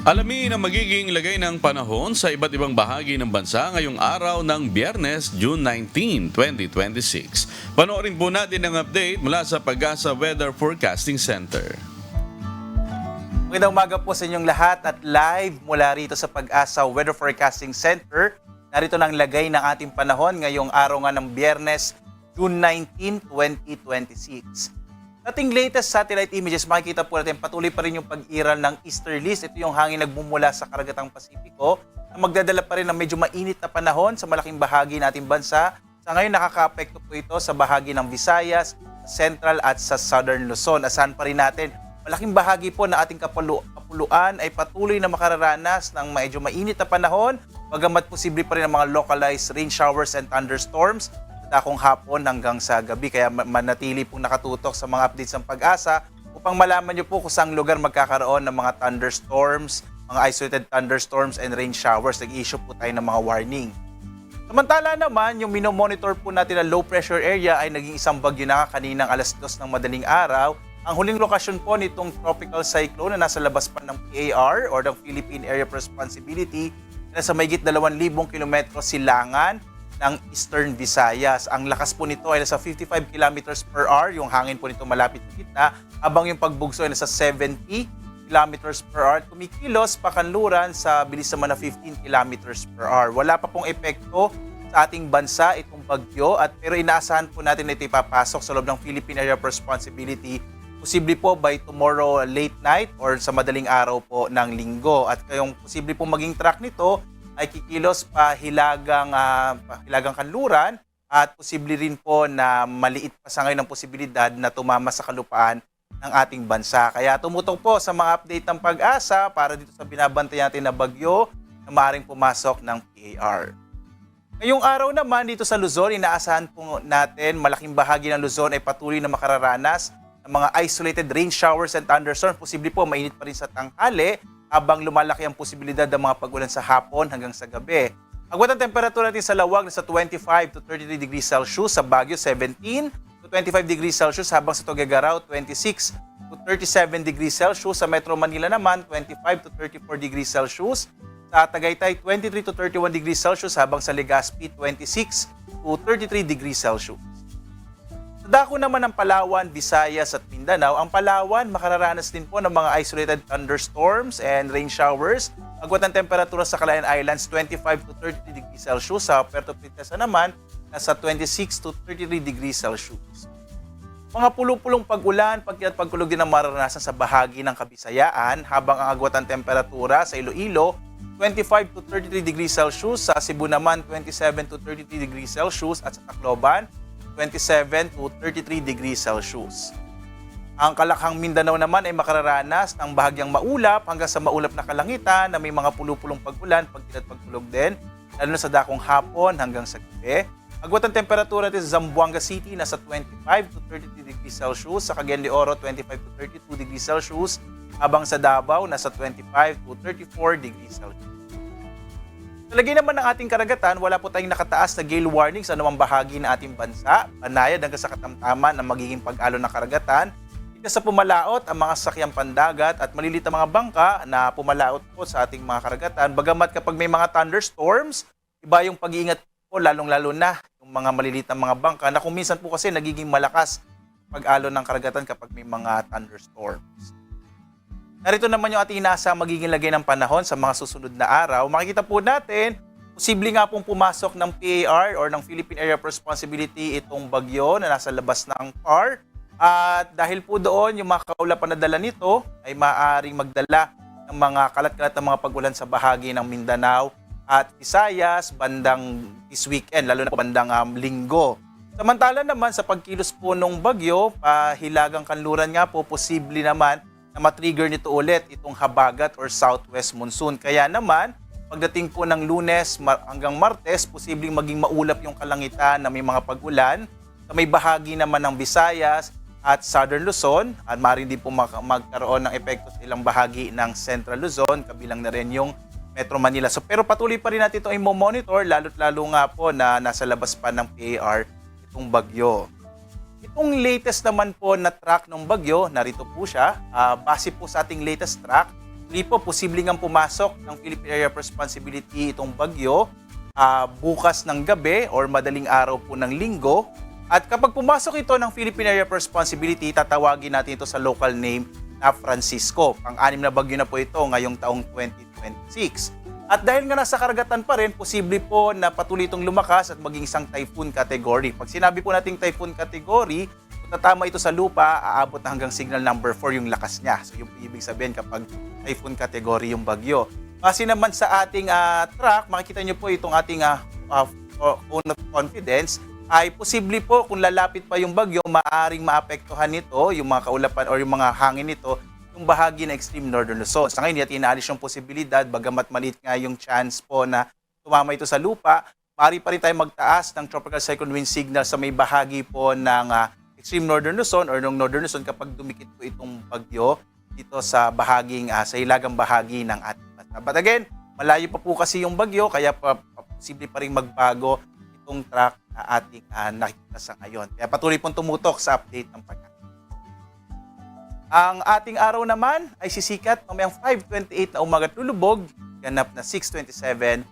Alamin ang magiging lagay ng panahon sa iba't ibang bahagi ng bansa ngayong araw ng Biyernes, June 19, 2026. Panoorin po natin ang update mula sa Pag-asa Weather Forecasting Center. Magandang umaga po sa inyong lahat at live mula rito sa Pag-asa Weather Forecasting Center. Narito na ang lagay ng ating panahon ngayong araw nga ng Biyernes, June 19, 2026. Ating latest satellite images, makikita po natin patuloy pa rin yung pag-iral ng easterlies. Ito yung hangin nagmumula sa karagatang Pasipiko na magdadala pa rin ng medyo mainit na panahon sa malaking bahagi ng ating bansa. Sa ngayon, nakaka-apekto po ito sa bahagi ng Visayas, Central at sa Southern Luzon. Asahan pa rin natin, malaking bahagi po na ating kapuluan ay patuloy na makararanas ng medyo mainit na panahon, bagamat posible pa rin ang mga localized rain showers and thunderstorms dakong hapon hanggang sa gabi. Kaya manatili pong nakatutok sa mga updates ng Pag-asa upang malaman nyo po kung saang lugar magkakaroon ng mga thunderstorms, mga isolated thunderstorms and rain showers. Nag-issue po tayo ng mga warning. Samantala naman, yung minomonitor po natin na low pressure area ay naging isang bagyo na kaninang alas 2 ng madaling araw. Ang huling lokasyon po nitong tropical cyclone na nasa labas pa ng PAR or ng Philippine Area of Responsibility na sa mahigit 2,000 kilometro silangan ng Eastern Visayas. Ang lakas po nito ay nasa 55 kilometers per hour, yung hangin po nito malapit sa gitna, habang yung pagbugso ay nasa 70 kilometers per hour. Kumikilos pakanluran sa bilis naman na 15 kilometers per hour. Wala pa pong epekto sa ating bansa itong bagyo, pero inaasahan po natin na ito ipapasok sa loob ng Philippine Area of Responsibility. Posible po by tomorrow late night or sa madaling araw po ng linggo. At kayong posible po maging track nito ay kikilos pa hilagang kanluran at posible rin po na maliit pa sa ngayon ang posibilidad na tumama sa kalupaan ng ating bansa. Kaya tumutok po sa mga update ng Pag-asa para dito sa binabantay natin na bagyo na maaaring pumasok ng PAR. Ngayong araw naman dito sa Luzon, inaasahan po natin malaking bahagi ng Luzon ay patuloy na makararanas ng mga isolated rain showers and thunderstorms. Posible po mainit pa rin sa tanghali habang lumalaki ang posibilidad ng mga pag-ulan sa hapon hanggang sa gabi. Agwat ang temperatura natin sa Lawag nasa 25 to 33 degrees Celsius, sa Baguio 17 to 25 degrees Celsius, habang sa Tuguegarao 26 to 37 degrees Celsius, sa Metro Manila naman 25 to 34 degrees Celsius, sa Tagaytay 23 to 31 degrees Celsius, habang sa Legazpi 26 to 33 degrees Celsius. Sa dako naman ng Palawan, Visayas at Mindanao, ang Palawan makararanas din po ng mga isolated thunderstorms and rain showers. Agwat ang temperatura sa Calayan Islands 25 to 30 degrees Celsius, sa Puerto Princesa naman nasa 26 to 33 degrees Celsius. Mga pulong-pulong pag-ulan, pagkulog din ang mararanasan sa bahagi ng Kabisayaan, habang ang agwat ang temperatura sa Iloilo 25 to 33 degrees Celsius, sa Cebu naman 27 to 33 degrees Celsius, at sa Tacloban 27 to 33 degrees Celsius. Ang Kalakhang Mindanao naman ay makararanas ng bahagyang maulap hanggang sa maulap na kalangitan na may mga pulupulong pag-ulan, pagkulog din, lalo na sa dakong hapon hanggang sa gabi. Agwat ang temperatura natin sa Zamboanga City nasa 25 to 33 degrees Celsius, sa Cagayan de Oro 25 to 32 degrees Celsius, habang sa Davao nasa 25 to 34 degrees Celsius. Sa lagay naman ng ating karagatan, wala po tayong nakataas na gale warning sa anumang bahagi ng ating bansa. Banayad hanggang sa katamtaman ng magiging pag-alon ng karagatan. Ika sa pumalaot ang mga sasakyang pandagat at malilit na mga bangka na pumalaot po sa ating mga karagatan. Bagamat kapag may mga thunderstorms, iba yung pag-iingat po, lalong-lalo na yung mga malilit na mga bangka na kung minsan po kasi nagiging malakas pag-alon ng karagatan kapag may mga thunderstorms. Narito naman yung ating inasa magiging lagay ng panahon sa mga susunod na araw. Makikita po natin, posible nga pong pumasok ng PAR or ng Philippine Area of Responsibility itong bagyo na nasa labas ng PAR. At dahil po doon, yung mga kaulapan na dala nito ay maaaring magdala ng mga kalat-kalat na mga pag-ulan sa bahagi ng Mindanao at Visayas bandang this weekend, lalo na bandang linggo. Samantala naman sa pagkilos po ng bagyo, hilagang kanluran nga po, posible naman na matrigger nito ulit itong habagat or southwest monsoon. Kaya naman, pagdating po ng Lunes hanggang Martes, posibleng maging maulap yung kalangitan na may mga pag-ulan. Sa may bahagi naman ng Visayas at Southern Luzon, at maaaring din po magkaroon ng epekto sa ilang bahagi ng Central Luzon, kabilang na rin yung Metro Manila. Pero patuloy pa rin natin ito i-monitor, lalo nga po na nasa labas pa ng PAR itong bagyo. Itong latest naman po na track ng bagyo, narito po siya. Base po sa ating latest track, Actually po, posibleng ang pumasok ng Philippine Area of Responsibility itong bagyo bukas ng gabi or madaling araw po ng linggo. At kapag pumasok ito ng Philippine Area of Responsibility, tatawagin natin ito sa local name na Francisco. Pang-anim na bagyo na po ito ngayong taong 2026. At dahil nga nasa karagatan pa rin, posible po na patuloy itong lumakas at maging isang typhoon category. Pag sinabi po nating typhoon category, kung tatama ito sa lupa, aabot na hanggang signal number 4 yung lakas niya. So yung ibig sabihin kapag typhoon category yung bagyo. Kasi naman sa ating track, makikita nyo po itong ating phone of confidence, ay posible po kung lalapit pa yung bagyo, maaring maapektuhan nito, yung mga kaulapan or yung mga hangin nito, yung bahagi ng extreme northern Luzon. Sa ngayon, hindi natin inaalis yung posibilidad, bagamat maliit nga yung chance po na tumama ito sa lupa, maaari pa rin tayo magtaas ng tropical cyclone wind signal sa may bahagi po ng extreme northern Luzon or ng northern Luzon kapag dumikit po itong bagyo dito sa sa hilagang bahagi ng ating bansa. But again, malayo pa po kasi yung bagyo, kaya posible pa rin magbago itong track na ating nakikita sa ngayon. Kaya patuloy pong tumutok sa update ng pagkakita. Ang ating araw naman ay sisikat mamayang 5:28 na umaga at lulubog, ganap na 6:27